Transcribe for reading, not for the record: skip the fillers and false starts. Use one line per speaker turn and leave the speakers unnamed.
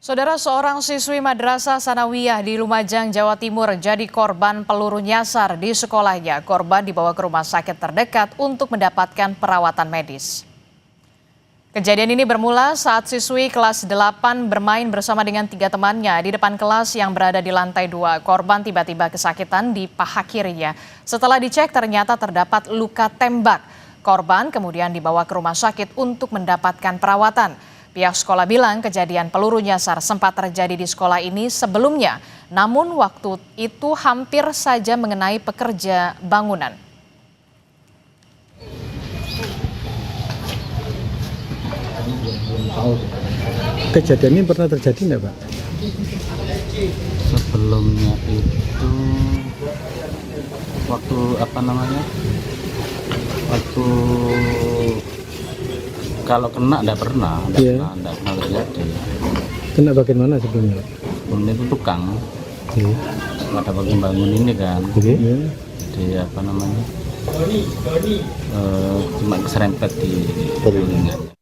Saudara, seorang siswi Madrasah Sanawiyah di Lumajang, Jawa Timur jadi korban peluru nyasar di sekolahnya. Korban dibawa ke rumah sakit terdekat untuk mendapatkan perawatan medis. Kejadian ini bermula saat siswi kelas 8 bermain bersama dengan 3 temannya di depan kelas yang berada di lantai 2. Korban tiba-tiba kesakitan di paha kirinya. Setelah dicek ternyata terdapat luka tembak. Korban kemudian dibawa ke rumah sakit untuk mendapatkan perawatan. Pihak sekolah bilang kejadian peluru nyasar sempat terjadi di sekolah ini sebelumnya, namun waktu itu hampir saja mengenai pekerja bangunan.
Kejadian ini pernah terjadi enggak, Pak?
Sebelumnya itu waktu waktu kalau kena enggak pernah terjadi.
Kena bagian mana sebelumnya?
Sebelumnya itu tukang ada bagian bangun ini kan. Jadi cuma keserempet di telinga.